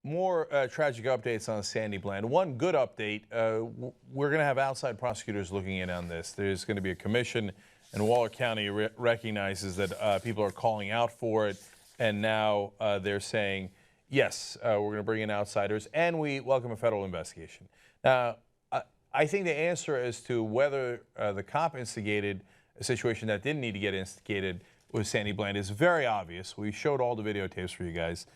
More tragic updates on Sandy Bland. One good update, we're going to have outside prosecutors looking in on this. There's going to be a commission, and Waller County recognizes that people are calling out for it, and now they're saying, yes, we're going to bring in outsiders, and we welcome a federal investigation. Now, I think the answer as to whether the cop instigated a situation that didn't need to get instigated with Sandy Bland is very obvious. We showed all the videotapes for you guys.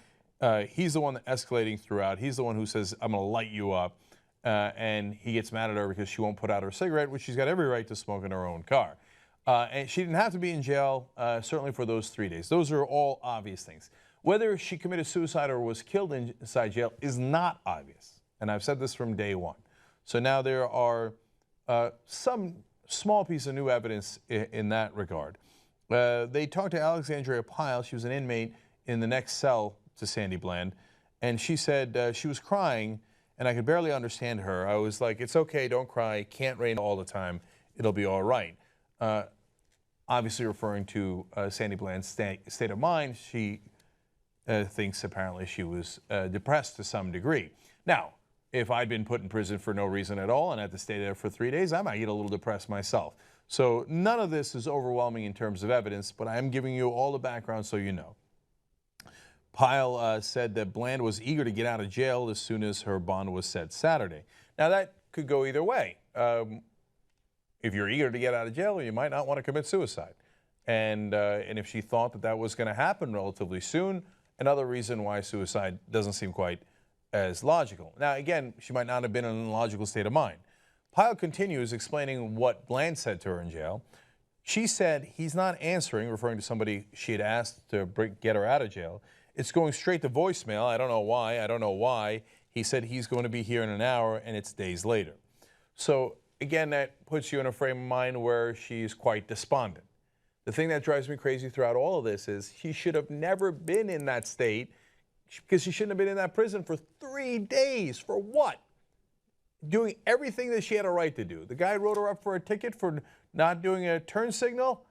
He's the one that escalating throughout. He's the one who says, I'm going to light you up. And he gets mad at her because she won't put out her cigarette, which she's got every right to smoke in her own car. And she didn't have to be in jail, certainly for those 3 days. Those are all obvious things. Whether she committed suicide or was killed inside jail is not obvious. And I've said this from day one. So now there are some small piece of new evidence in that regard. They talked to Alexandria Pyle. She was an inmate in the next cell to Sandy Bland, and she said she was crying, and I could barely understand her. I was like, it's okay, don't cry, can't rain all the time, it'll be all right. Obviously referring to Sandy Bland's state of mind. She thinks apparently she was depressed to some degree. Now, if I'd been put in prison for no reason at all and had to stay there for 3 days, I might get a little depressed myself. So none of this is overwhelming in terms of evidence, but I am giving you all the background so you know. Pyle said that Bland was eager to get out of jail as soon as her bond was set Saturday. Now, that could go either way. If you're eager to get out of jail, you might not want to commit suicide. And if she thought that that was going to happen relatively soon, another reason why suicide doesn't seem quite as logical. Now, again, she might not have been in an illogical state of mind. Pyle continues explaining what Bland said to her in jail. She said he's not answering, referring to somebody she had asked to get her out of jail. It's going straight to voicemail. I don't know why. I don't know why. He said he's going to be here in an hour, and it's days later. So, again, that puts you in a frame of mind where she's quite despondent. The thing that drives me crazy throughout all of this is she should have never been in that state because she shouldn't have been in that prison for 3 days. For what? Doing everything that she had a right to do. The guy wrote her up for a ticket for not doing a turn signal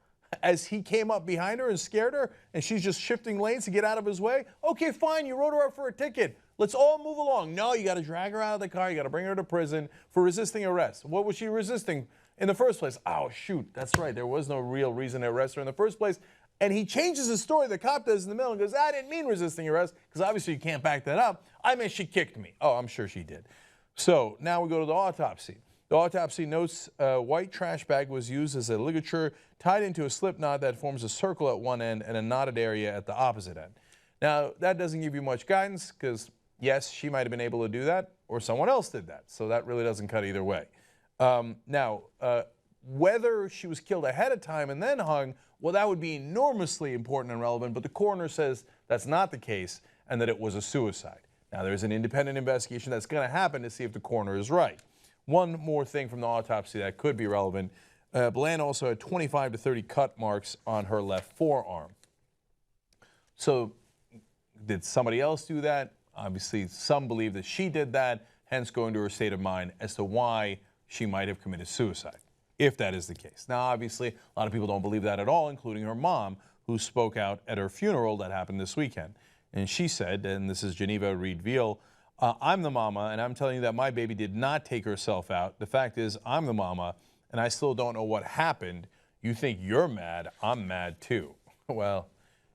as he came up behind her and scared her, and she's just shifting lanes to get out of his way. Okay, fine, you wrote her up for a ticket. Let's all move along. No, you got to drag her out of the car. You got to bring her to prison for resisting arrest. What was she resisting in the first place? Oh, shoot, that's right. There was no real reason to arrest her in the first place. And he changes his story, the cop does in the middle, and goes, I didn't mean resisting arrest, because obviously you can't back that up. I meant she kicked me. Oh, I'm sure she did. So now we go to the autopsy. The autopsy notes a white trash bag was used as a ligature tied into a slip knot that forms a circle at one end and a knotted area at the opposite end. Now, that doesn't give you much guidance because, yes, she might have been able to do that or someone else did that. So that really doesn't cut either way. Whether she was killed ahead of time and then hung, well, that would be enormously important and relevant, but the coroner says that's not the case and that it was a suicide. Now, there's an independent investigation that's going to happen to see if the coroner is right. One more thing from the autopsy that could be relevant. Bland also had 25 to 30 cut marks on her left forearm. So did somebody else do that? Obviously, some believe that she did that, hence going to her state of mind as to why she might have committed suicide, if that is the case. Now, obviously, a lot of people don't believe that at all, including her mom, who spoke out at her funeral that happened this weekend. And she said, and this is Geneva Reed-Veal, I'm the mama, and I'm telling you that my baby did not take herself out. The fact is, I'm the mama, and I still don't know what happened. You think you're mad, I'm mad too. Well,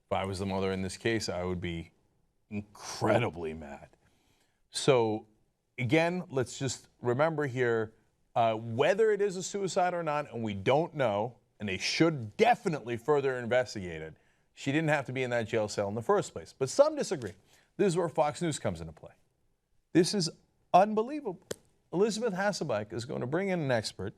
if I was the mother in this case, I would be incredibly mad. So, again, let's just remember here, whether it is a suicide or not, and we don't know, and they should definitely further investigate it, she didn't have to be in that jail cell in the first place. But some disagree. This is where Fox News comes into play. This is unbelievable. Elizabeth Hasselbeck is going to bring in an expert.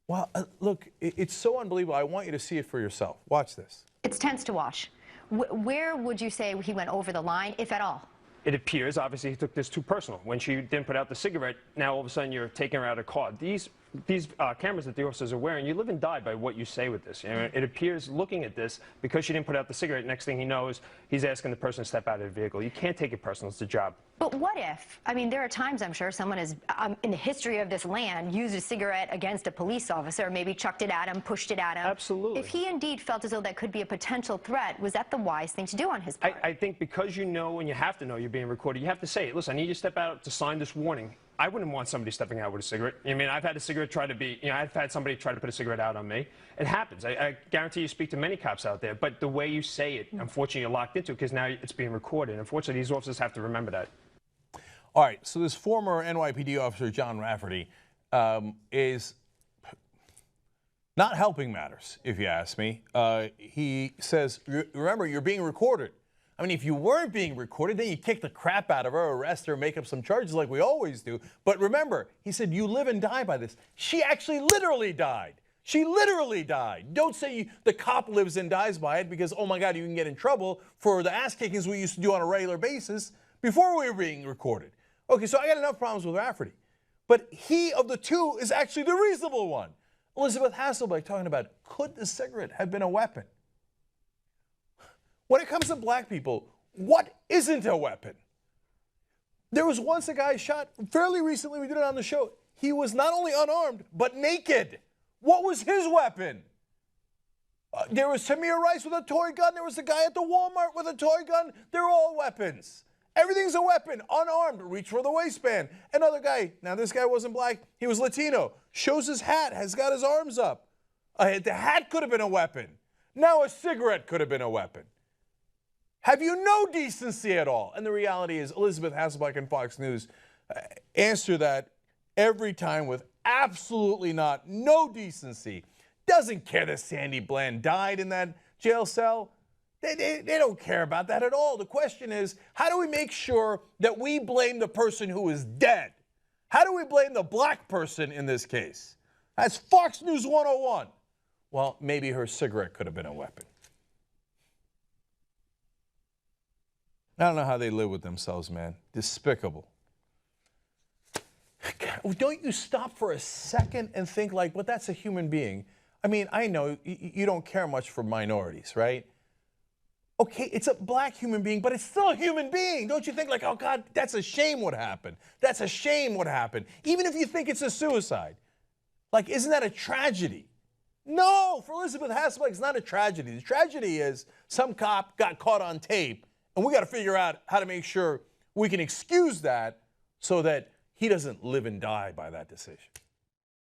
Well, look, it's so unbelievable. I want you to see it for yourself. Watch this. It's tense to watch. Where would you say he went over the line, if at all? It appears, obviously, he took this too personal. When she didn't put out the cigarette, now all of a sudden you're taking her out of the car. These these cameras that the officers are wearing, you live and die by what you say with this. You know, it appears, looking at this, because she didn't put out the cigarette, next thing he knows, he's asking the person to step out of the vehicle. You can't take it personal. It's a job. But what if, I mean, there are times I'm sure someone has, in the history of this land, used a cigarette against a police officer, maybe chucked it at him, pushed it at him. Absolutely. If he indeed felt as though that could be a potential threat, was that the wise thing to do on his part? I think because you know, and you have to know you're being recorded, you have to say, listen, I need you to step out to sign this warning. I wouldn't want somebody stepping out with a cigarette. I mean, I've had a cigarette try to be, you know, I've had somebody try to put a cigarette out on me. It happens. I guarantee you speak to many cops out there, but the way you say it, unfortunately, you're locked into it because now it's being recorded. Unfortunately, these officers have to remember that. All right, so this former NYPD officer, John Rafferty, is not helping matters, if you ask me. He says, remember, you're being recorded. I mean, if you weren't being recorded, then you kick the crap out of her, arrest her, make up some charges like we always do. But remember, he said, you live and die by this. She actually literally died. She literally died. Don't say the cop lives and dies by it because, oh my God, you can get in trouble for the ass kickings we used to do on a regular basis before we were being recorded. Okay, so I got enough problems with Rafferty. But he of the two is actually the reasonable one. Elizabeth Hasselbeck talking about, could the cigarette have been a weapon? When it comes to black people, what isn't a weapon? There was once a guy shot fairly recently, we did it on the show. He was not only unarmed, but naked. What was his weapon? There was Tamir Rice with a toy gun. There was the guy at the Walmart with a toy gun. They're all weapons. Everything's a weapon, unarmed, reach for the waistband. Another guy, now this guy wasn't black, he was Latino, shows his hat, has got his arms up. The hat could have been a weapon. Now a cigarette could have been a weapon. Have you no decency at all? And the reality is Elizabeth Hasselbeck and Fox News answer that every time with absolutely not, no decency. Doesn't care that Sandy Bland died in that jail cell. They don't care about that at all. The question is, how do we make sure that we blame the person who is dead? How do we blame the black person in this case? That's Fox News 101. Well, maybe her cigarette could have been a weapon. I don't know how they live with themselves, man. Despicable. Don't you stop for a second and think like, well, that's a human being. I mean, I know you don't care much for minorities, right? Okay, it's a black human being, but it's still a human being. Don't you think like, oh God, that's a shame what happened. That's a shame what happened. Even if you think it's a suicide. Like, isn't that a tragedy? No, for Elizabeth Hasselbeck, it's not a tragedy. The tragedy is some cop got caught on tape, and we got to figure out how to make sure we can excuse that so that he doesn't live and die by that decision.